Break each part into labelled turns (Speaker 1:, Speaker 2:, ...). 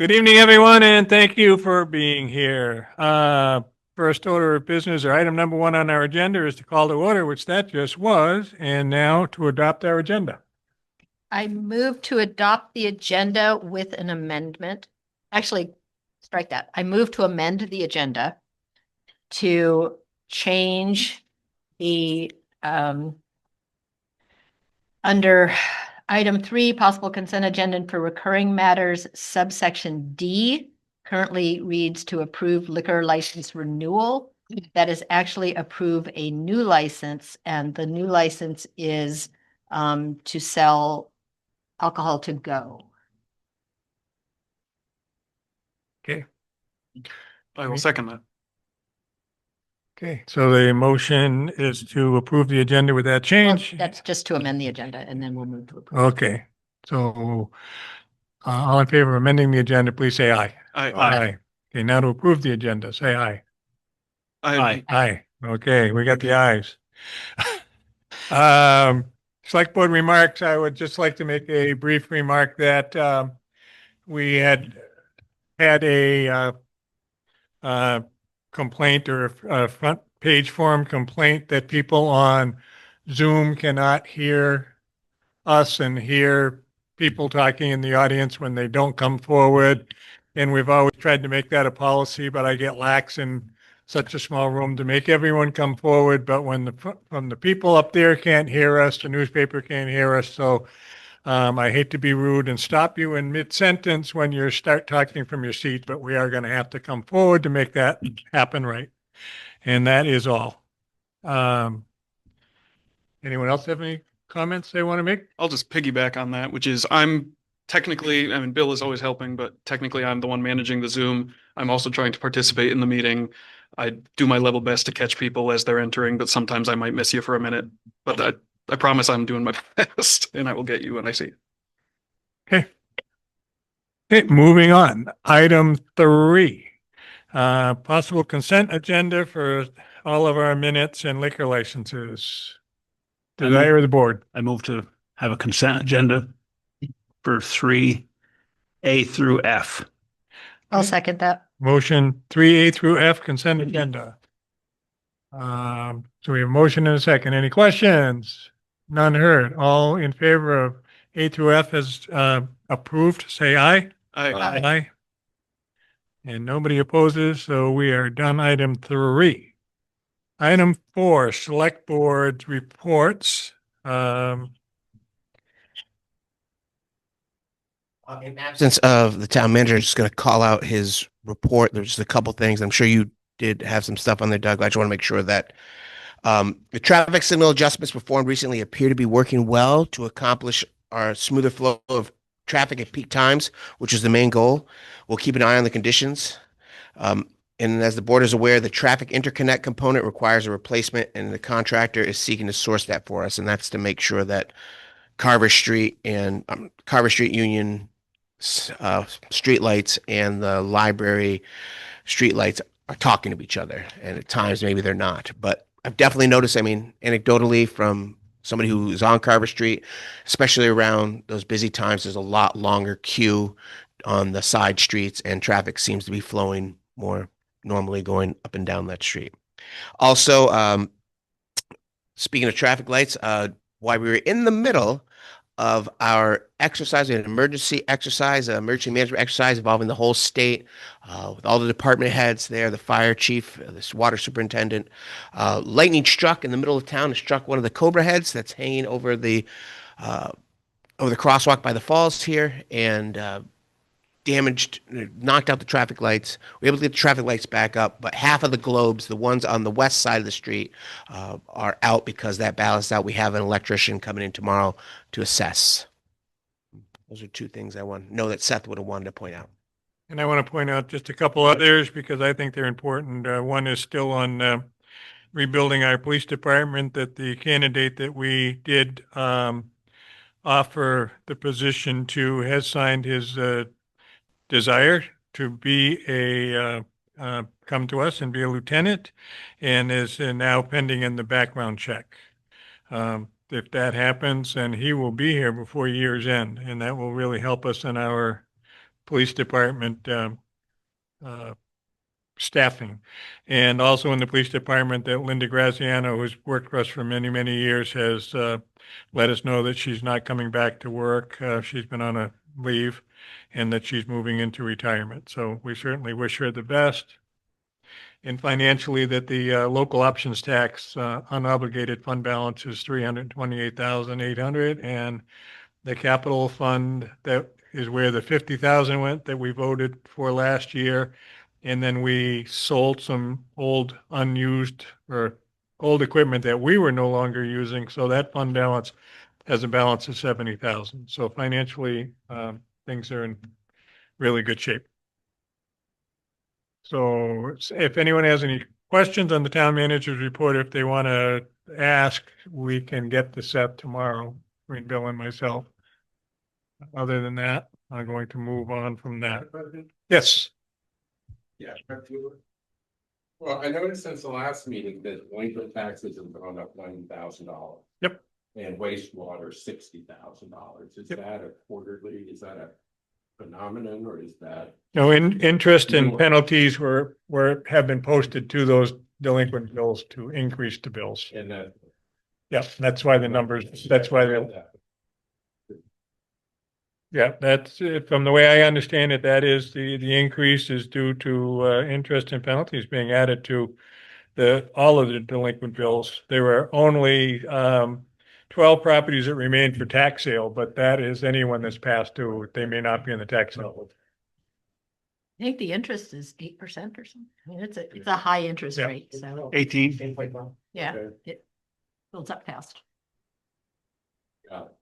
Speaker 1: Good evening, everyone, and thank you for being here. First order of business, or item number one on our agenda, is to call to order, which that just was, and now to adopt our agenda.
Speaker 2: I move to adopt the agenda with an amendment. Actually, strike that. I move to amend the agenda to change the under item 3, possible consent agenda for recurring matters, subsection D currently reads to approve liquor license renewal. That is actually approve a new license, and the new license is to sell alcohol to go.
Speaker 1: Okay.
Speaker 3: I will second that.
Speaker 1: Okay, so the motion is to approve the agenda with that
Speaker 2: Well,
Speaker 1: change.
Speaker 2: that's just to amend the agenda, and then we'll move to approve.
Speaker 1: Okay, so all in favor of amending the agenda, please say aye.
Speaker 3: Aye.
Speaker 1: Okay, now to approve the agenda, say aye.
Speaker 3: Aye.
Speaker 1: Aye. Okay, we got the ayes. Select board remarks, I would just like to make a brief remark that we had a complaint or a front page forum complaint that people on Zoom cannot hear us and hear people talking in the audience when they don't come forward. And we've always tried to make that a policy, but I get lax in such a small room to make everyone come forward. But when the people up there can't hear us, the newspaper can't hear us. So I hate to be rude and stop you in mid-sentence when you start talking from your seat, but we are going to have to come forward to make that happen right. And that is all. Anyone else have any comments they want to make?
Speaker 3: I'll just piggyback on that, which is Bill is always helping, but technically I'm the one managing the Zoom. I'm also trying to participate in the meeting. I do my level best to catch people as they're entering, but sometimes I might miss you for a minute. But I promise I'm doing my best and I will get you when I see you.
Speaker 1: Okay. Okay, moving on. Item 3, possible consent agenda for all of our minutes and liquor licenses. Desire of the board.
Speaker 4: I move to have a consent agenda for 3A through F.
Speaker 2: I'll second that.
Speaker 1: Motion 3A through F consent agenda. So we have a motion and a second. Any questions? None heard. All in favor of A through F as approved, say aye.
Speaker 3: Aye.
Speaker 1: Aye. And nobody opposes, so we are done item 3. Item 4, select board reports.
Speaker 5: In absence of the town manager, just going to call out his report. There's just a couple things. I'm sure you did have some stuff on there, Doug. I just want to make sure that the traffic signal adjustments performed recently appear to be working well to accomplish our smoother flow of traffic at peak times, which is the main goal. We'll keep an eye on the conditions. And as the board is aware, the traffic interconnect component requires a replacement, and the contractor is seeking to source that for us. And that's to make sure that Carver Street and Carver Street Union street lights and the library street lights are talking to each other. And at times, maybe they're not. But I've definitely noticed, anecdotally from somebody who is on Carver Street, especially around those busy times, there's a lot longer queue on the side streets, and traffic seems to be flowing more normally going up and down that street. Also, speaking of traffic lights, while we were in the middle of our exercise, an emergency management exercise involving the whole state, with all the department heads there, the fire chief, this water superintendent, lightning struck in the middle of town and struck one of the Cobra heads that's hanging over the crosswalk by the falls here, and knocked out the traffic lights. We were able to get the traffic lights back up, but half of the globes, the ones on the west side of the street, are out because that balanced out. We have an electrician coming in tomorrow to assess. Those are 2 things I know that Seth would have wanted to point out.
Speaker 1: And I want to point out just a couple others because I think they're important. One is still on rebuilding our police department, that the candidate that we did offer the position to has signed his desire to be come to us and be a lieutenant, and is now pending in the background check. If that happens, then he will be here before year's end, and that will really help us in our police department staffing. And also in the police department, that Linda Graziano, who's worked for us for many, many years, has let us know that she's not coming back to work. She's been on a leave and that she's moving into retirement. So we certainly wish her the best. And financially, that the local options tax unobligated fund balance is $328,800, and the capital fund, that is where the 50,000 went that we voted for last year. And then we sold some old unused or old equipment that we were no longer using. So that fund balance has a balance of 70,000. So financially, things are in really good shape. So if anyone has any questions on the town manager's report, if they want to ask, we can get the set tomorrow between Bill and myself. Other than that, I'm going to move on from that. Yes.
Speaker 6: Yeah. Well, I noticed since the last meeting that delinquent taxes have gone up $90,000.
Speaker 1: Yep.
Speaker 6: And wastewater $60,000. Is
Speaker 1: Yep.
Speaker 6: that a quarterly? Is that a phenomenon, or is that?
Speaker 1: No, interest and penalties have been posted to those delinquent bills to increase the bills.
Speaker 6: And that.
Speaker 1: Yeah, that's why the numbers, that's why they're. Yeah, that's it. From the way I understand it, that is the increase is due to interest and penalties being added to all of the delinquent bills. There were only 12 properties that remained for tax sale, but that is anyone that's past due. They may not be in the tax sale.
Speaker 2: I think the interest is 8% or something. I mean, it's a high interest
Speaker 1: Yeah.
Speaker 2: rate, so
Speaker 4: 18.
Speaker 2: yeah,
Speaker 6: Okay.
Speaker 2: it builds up fast.
Speaker 6: Got it.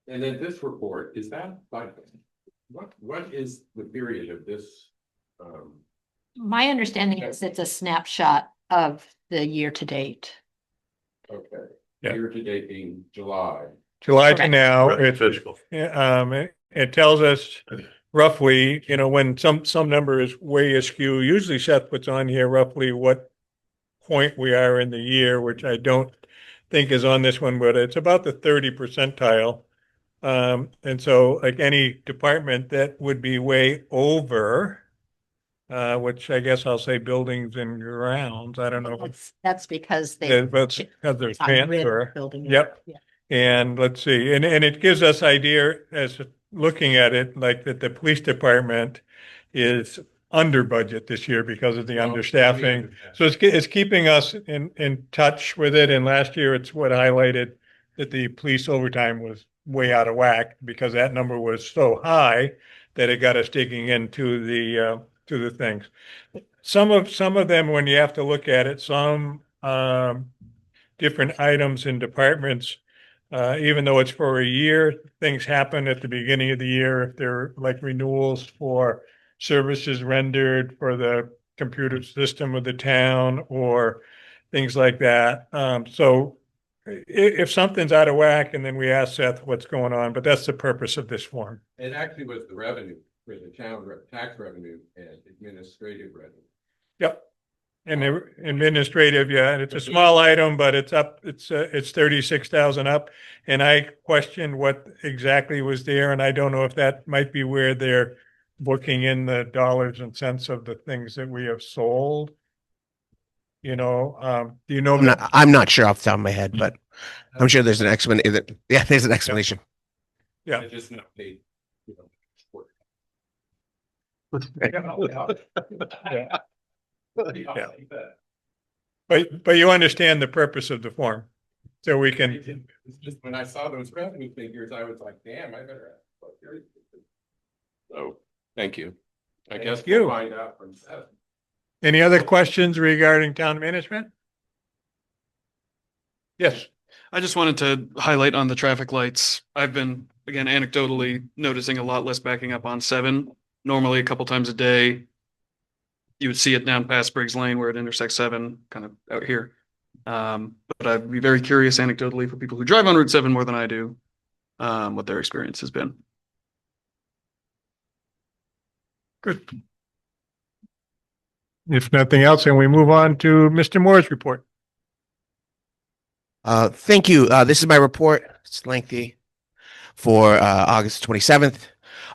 Speaker 6: And then this report, is that like, what is the period of this?
Speaker 2: My understanding is it's a snapshot of the year to date.
Speaker 6: Okay.
Speaker 1: Yeah.
Speaker 6: Year to date being July.
Speaker 1: July to
Speaker 2: Correct.
Speaker 1: now,
Speaker 4: Right, fiscal.
Speaker 1: it tells us roughly, when some number is way askew, usually Seth puts on here roughly what point we are in the year, which I don't think is on this one, but it's about the 30 percentile. And so like any department that would be way over, which I guess I'll say buildings and grounds. I don't know.
Speaker 2: That's because they.
Speaker 1: Because there's
Speaker 2: got rid of
Speaker 1: transfer.
Speaker 2: building.
Speaker 1: Yep.
Speaker 2: Yeah.
Speaker 1: And let's see, and it gives us idea as looking at it, like that the police department is under budget this year because of the understaffing. So it's keeping us in touch with it. And last year, it's what highlighted that the police overtime was way out of whack because that number was so high that it got us digging into the things. Some of them, when you have to look at it, some different items in departments, even though it's for a year, things happen at the beginning of the year. If they're like renewals for services rendered for the computer system of the town or things like that. So if something's out of whack, and then we ask Seth what's going on, but that's the purpose of this form.
Speaker 6: It actually was the revenue for the town tax revenue and administrative revenue.
Speaker 1: Yep. And the administrative, yeah, and it's a small item, but it's up, it's 36,000 up. And I questioned what exactly was there, and I don't know if that might be where they're booking in the dollars and cents of the things that we have sold. Do you know
Speaker 5: I'm not sure off the top of my head, but I'm sure there's an explanation. Yeah, there's an explanation.
Speaker 1: Yeah.
Speaker 6: I just not paid, sport.
Speaker 1: Yeah. Yeah. But you understand the purpose of the form, so we can.
Speaker 6: It's just when I saw those revenue figures, I was like, damn, I better. So, thank you. I guess
Speaker 1: you.
Speaker 6: we'll find out from Seth.
Speaker 1: Any other questions regarding town management? Yes.
Speaker 3: I just wanted to highlight on the traffic lights. I've been, again, anecdotally noticing a lot less backing up on 7. Normally a couple times a day, you would see it down past Briggs Lane where it intersects 7, kind of out here. But I'd be very curious anecdotally for people who drive on Route 7 more than I do, what their experience has been.
Speaker 1: Good. If nothing else, then we move on to Mr. Moore's report.
Speaker 5: Thank you. This is my report. It's lengthy for August 27th.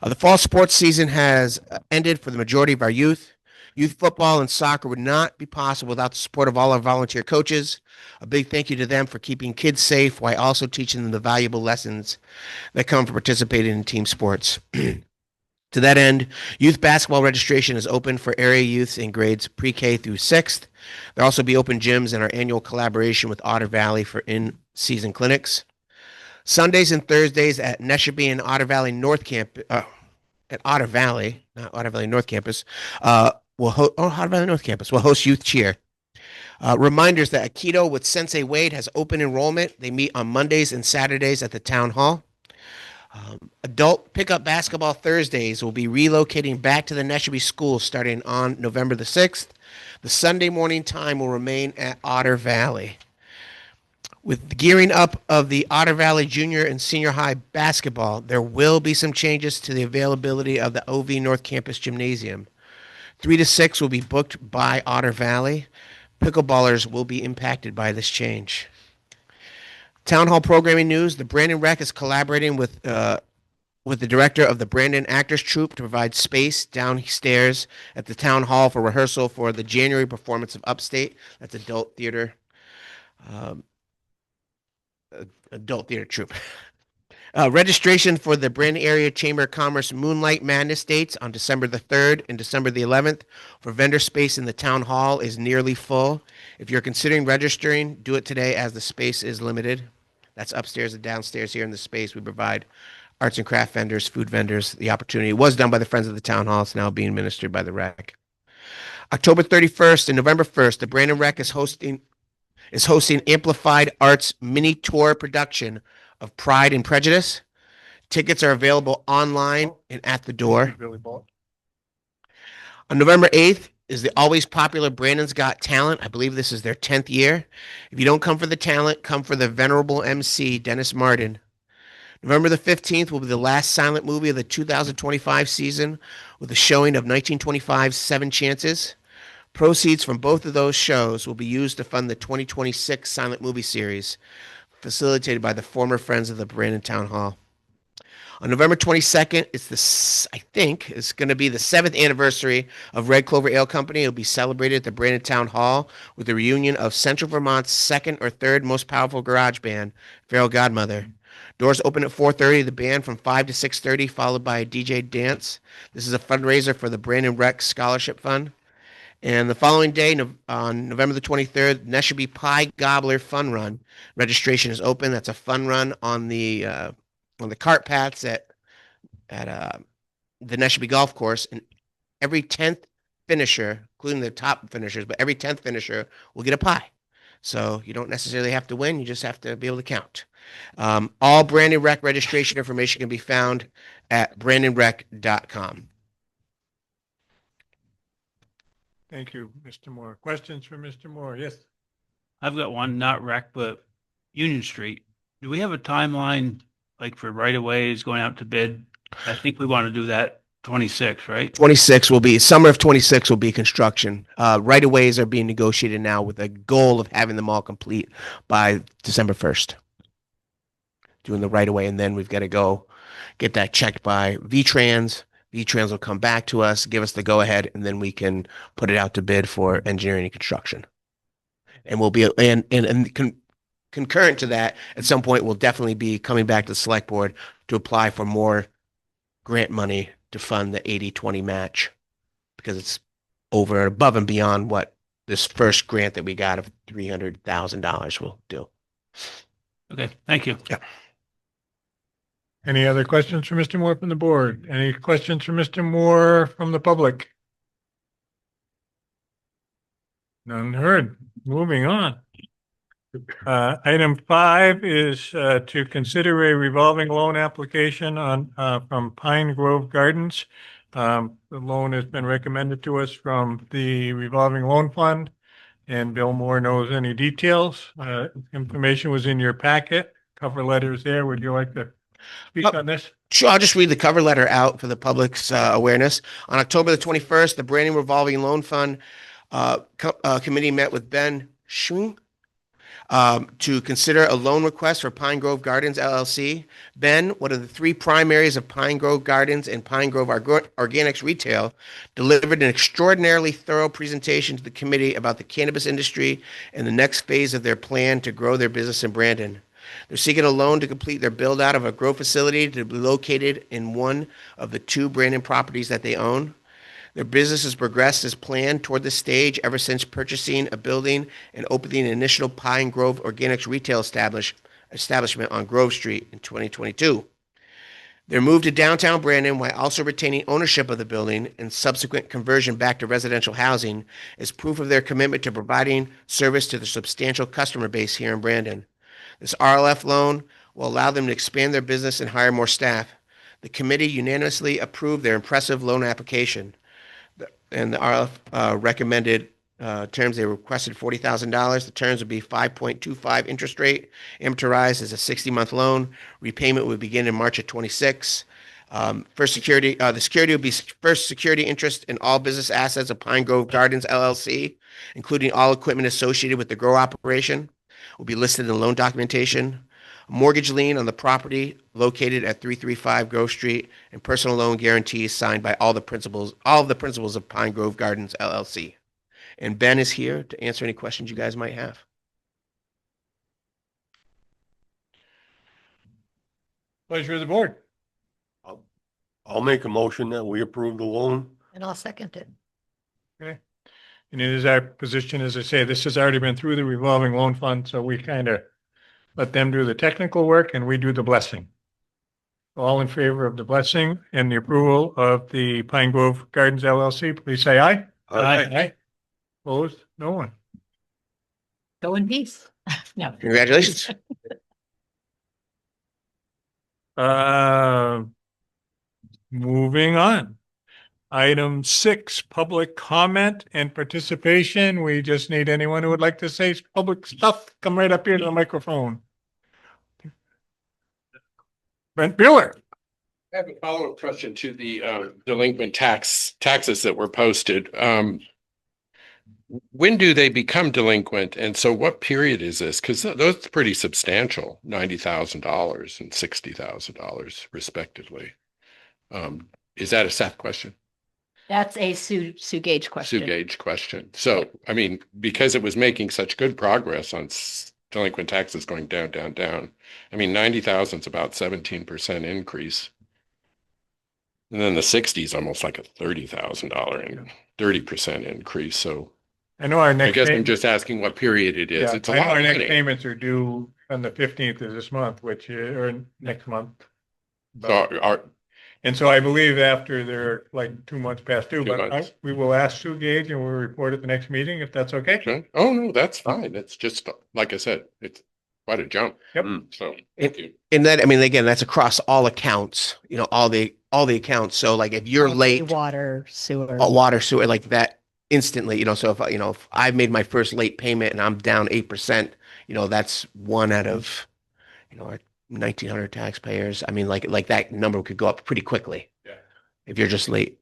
Speaker 5: The fall sports season has ended for the majority of our youth. Youth football and soccer would not be possible without the support of all our volunteer coaches. A big thank you to them for keeping kids safe while also teaching them the valuable lessons that come from participating in team sports. To that end, youth basketball registration is open for area youths in grades pre-K through 6th. There'll also be open gyms in our annual collaboration with Otter Valley for in-season clinics. Sundays and Thursdays at Neshobe and Otter Valley North Campus, at Otter Valley, not Otter Valley North Campus, Otter Valley North Campus will host youth cheer. Reminders that Aikido with Sensei Wade has open enrollment. They meet on Mondays and Saturdays at the town hall. Adult pickup basketball Thursdays will be relocating back to the Neshobe school starting on November the 6th. The Sunday morning time will remain at Otter Valley. With the gearing up of the Otter Valley Junior and Senior High basketball, there will be some changes to the availability of the OV North Campus Gymnasium. 3 to 6 will be booked by Otter Valley. Pickleballers will be impacted by this change. Town Hall programming news. The Brandon Rec is collaborating with the director of the Brandon Actors Troupe to provide space downstairs at the Town Hall for rehearsal for the January performance of Upstate. That's adult theater troupe. Registration for the Brandon Area Chamber of Commerce Moonlight Madness dates on December the 3rd and December the 11th for vendor space in the Town Hall is nearly full. If you're considering registering, do it today as the space is limited. That's upstairs and downstairs here in the space. We provide arts and craft vendors, food vendors. The opportunity was done by the Friends of the Town Hall. It's now being administered by the Rec. October 31st and November 1st, the Brandon Rec is hosting Amplified Arts mini tour production of Pride and Prejudice. Tickets are available online and at the door. On November 8th is the always popular Brandon's Got Talent. I believe this is their 10th year. If you don't come for the talent, come for the venerable MC, Dennis Martin. November the 15th will be the last silent movie of the 2025 season with a showing of 1925's Seven Chances. Proceeds from both of those shows will be used to fund the 2026 silent movie series, facilitated by the former Friends of the Brandon Town Hall. On November 22nd, it's going to be the 7th anniversary of Red Clover Ale Company. It'll be celebrated at the Brandon Town Hall with the reunion of Central Vermont's second or third most powerful garage band, Feral Godmother. Doors open at 4:30. The band from 5 to 6:30, followed by a DJ dance. This is a fundraiser for the Brandon Rec Scholarship Fund. And the following day, on November the 23rd, Neshobe Pie Gobbler Fun Run. Registration is open. That's a fun run on the cart paths at the Neshobe Golf Course. And every 10th finisher, including the top finishers, but every 10th finisher will get a pie. So you don't necessarily have to win. You just have to be able to count. All Brandon Rec registration information can be found at brandonrec.com.
Speaker 1: Thank you, Mr. Moore. Questions for Mr. Moore? Yes.
Speaker 4: I've got one, not Rec, but Union Street. Do we have a timeline, like for right-of-ways going out to bid? I think we want to do that 26, right?
Speaker 5: 26 will be, summer of 26 will be construction. Right-of-ways are being negotiated now with a goal of having them all complete by December 1st. Doing the right-of-way, and then we've got to go get that checked by VTrans. VTrans will come back to us, give us the go-ahead, and then we can put it out to bid for engineering and construction. And we'll be, concurrent to that, at some point, we'll definitely be coming back to the select board to apply for more grant money to fund the 80-20 match, because it's over and above and beyond what this first grant that we got of $300,000 will do.
Speaker 4: Okay, thank you.
Speaker 5: Yeah.
Speaker 1: Any other questions for Mr. Moore from the board? Any questions for Mr. Moore from the public? None heard. Moving on. Item 5 is to consider a revolving loan application from Pine Grove Gardens. The loan has been recommended to us from the revolving loan fund, and Bill Moore knows any details. Information was in your packet. Cover letters there. Would you like to speak on this?
Speaker 5: Sure, I'll just read the cover letter out for the public's awareness. On October the 21st, the Brandon Revolving Loan Fund committee met with Ben Schwing, To consider a loan request for Pine Grove Gardens LLC. Ben, one of the three primaries of Pine Grove Gardens and Pine Grove Organics Retail, delivered an extraordinarily thorough presentation to the committee about the cannabis industry and the next phase of their plan to grow their business in Brandon. They're seeking a loan to complete their build-out of a grow facility to be located in one of the two Brandon properties that they own. Their business has progressed as planned toward this stage ever since purchasing a building and opening an initial Pine Grove Organics retail establishment on Grove Street in 2022. Their move to downtown Brandon, while also retaining ownership of the building and subsequent conversion back to residential housing, is proof of their commitment to providing service to the substantial customer base here in Brandon. This RLF loan will allow them to expand their business and hire more staff. The committee unanimously approved their impressive loan application. And the RLF recommended terms, they requested $40,000. The terms would be 5.25 interest rate, amortized as a 60-month loan. Repayment would begin in March of 26. First security, the security would be first security interest in all business assets of Pine Grove Gardens LLC, including all equipment associated with the grow operation, will be listed in the loan documentation. A mortgage lien on the property located at 335 Grove Street, and personal loan guarantees signed by all of the principals of Pine Grove Gardens LLC. And Ben is here to answer any questions you guys might have.
Speaker 1: Pleasure of the board.
Speaker 7: I'll make a motion that we approve the loan.
Speaker 2: And I'll second it.
Speaker 1: And it is our position, as I say, this has already been through the revolving loan fund, so we kind of let them do the technical work and we do the blessing. All in favor of the blessing and the approval of the Pine Grove Gardens LLC, please say aye. Aye. Opposed? No one.
Speaker 2: Go in peace. No.
Speaker 5: Congratulations.
Speaker 1: Moving on. Item 6, public comment and participation. We just need anyone who would like to say public stuff, come right up here to the microphone. Brent Bueller.
Speaker 6: I have a follow-up question to the delinquent taxes that were posted. When do they become delinquent? And so what period is this? Because those are pretty substantial, $90,000 and $60,000 respectively. Is that a Seth question?
Speaker 2: That's a Sue Gage question.
Speaker 6: Sue Gage question. So, I mean, because it was making such good progress on delinquent taxes going down, down, down. I mean, 90,000 is about 17% increase. And then the 60 is almost like a $30,000 and 30% increase. So
Speaker 1: I know our next.
Speaker 6: I guess I'm just asking what period it is.
Speaker 1: Yeah,
Speaker 6: It's a
Speaker 1: I know
Speaker 6: lot
Speaker 1: our
Speaker 6: of
Speaker 1: next
Speaker 6: money.
Speaker 1: payments are due on the 15th of this month, which is, or next month.
Speaker 6: So
Speaker 1: And so I believe after they're like 2 months past due,
Speaker 6: 2
Speaker 1: but
Speaker 6: months.
Speaker 1: we will ask Sue Gage and we'll report at the next meeting if that's okay.
Speaker 6: okay. Oh, no, that's fine. It's just, like I said, it's quite a jump.
Speaker 1: Yep.
Speaker 6: So, thank you.
Speaker 5: And that, I mean, again, that's across all accounts, you know, all the accounts. So like if you're late,
Speaker 2: Water, sewer.
Speaker 5: water, sewer, like that instantly, you know, so if I made my first late payment and I'm down 8%, you know, that's one out of, you know, our 1,900 taxpayers. I mean, like that number could go up pretty quickly.
Speaker 1: Yeah.
Speaker 5: If you're just late.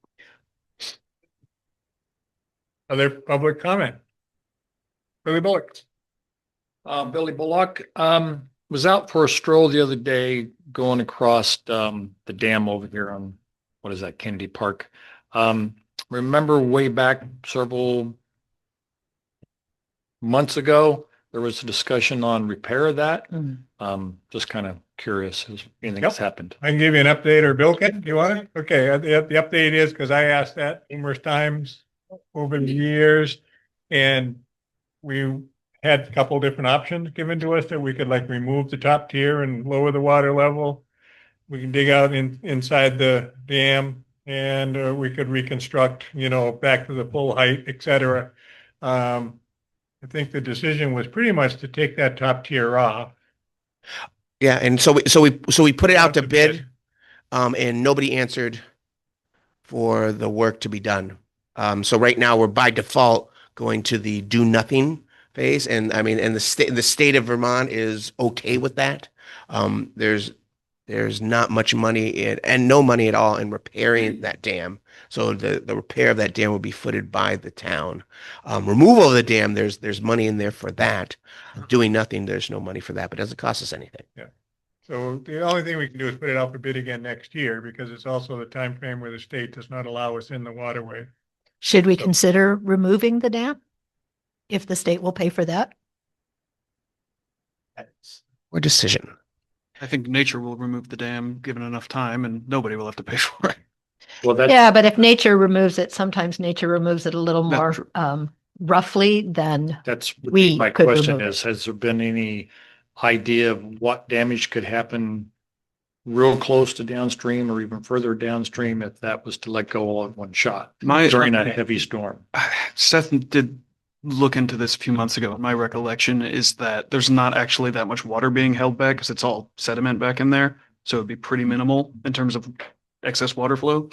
Speaker 1: Other public comment? Billy Bullock.
Speaker 8: Billy Bullock, was out for a stroll the other day going across, the dam over here on, what is that, Kennedy Park? Remember way back several months ago, there was a discussion on repair of that. Just kind of curious if anything has happened.
Speaker 1: I can give you an update, or Bill can, you want it? Okay, the update is, because I asked that numerous times over the years, and we had a couple different options given to us that we could like remove the top tier and lower the water level. We can dig out inside the dam, and we could reconstruct, you know, back to the full height, et cetera. I think the decision was pretty much to take that top tier off.
Speaker 5: Yeah. And so we put it out to bid, and nobody answered for the work to be done. So right now we're by default going to the do nothing phase. And I mean, and the state of Vermont is okay with that. There's There's not much money in, and no money at all in repairing that dam. So the repair of that dam will be footed by the town. Removal of the dam, there's money in there for that. Doing nothing, there's no money for that, but it doesn't cost us anything.
Speaker 1: So the only thing we can do is put it out for bid again next year because it's also the time frame where the state does not allow us in the waterway.
Speaker 2: Should we
Speaker 1: So-
Speaker 2: consider removing the dam? If the state will pay for that?
Speaker 5: Or decision.
Speaker 3: I think nature will remove the dam given enough time and nobody will have to pay for it.
Speaker 8: Well, that's,
Speaker 2: Yeah, but if nature removes it, sometimes nature removes it a little
Speaker 3: That's
Speaker 2: more
Speaker 3: true.
Speaker 2: roughly than
Speaker 8: that's
Speaker 2: we
Speaker 8: my
Speaker 2: could
Speaker 8: question
Speaker 2: remove
Speaker 8: is, has there been any idea of what damage could happen real close to downstream or even further downstream if that was to let go all in one shot during a heavy storm?
Speaker 3: Seth did look into this a few months ago. My recollection is that there's not actually that much water being held back because it's all sediment back in there. So it'd be pretty minimal in terms of excess water flow.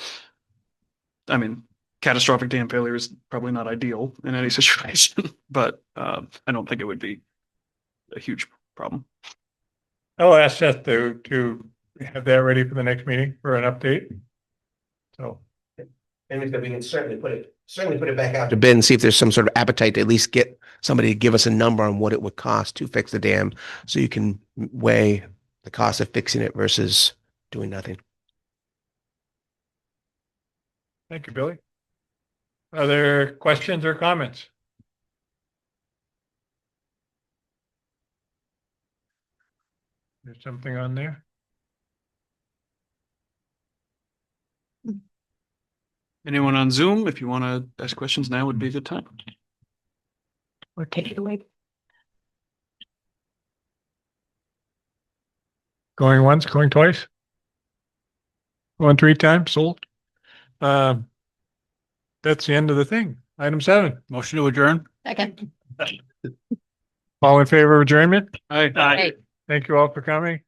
Speaker 3: I mean, catastrophic dam failure is probably not ideal in any situation, but I don't think it would be a huge problem.
Speaker 1: I'll ask Seth to have that ready for the next meeting for an update. So,
Speaker 5: And we can certainly put it back out to bid and see if there's some sort of appetite to at least get somebody to give us a number on what it would cost to fix the dam. So you can weigh the cost of fixing it versus doing nothing.
Speaker 1: thank you, Billy. Other questions or comments? There's something on there?
Speaker 3: Anyone on Zoom, if you want to ask questions now would be a good time.
Speaker 2: or take it away.
Speaker 1: Going once, going twice? Going 3 times, sold? That's the end of the thing. Item 7.
Speaker 4: Motion to adjourn?
Speaker 2: Second.
Speaker 1: All in favor of adjournment?
Speaker 3: Hi.
Speaker 2: Hey.
Speaker 1: Thank you all for coming.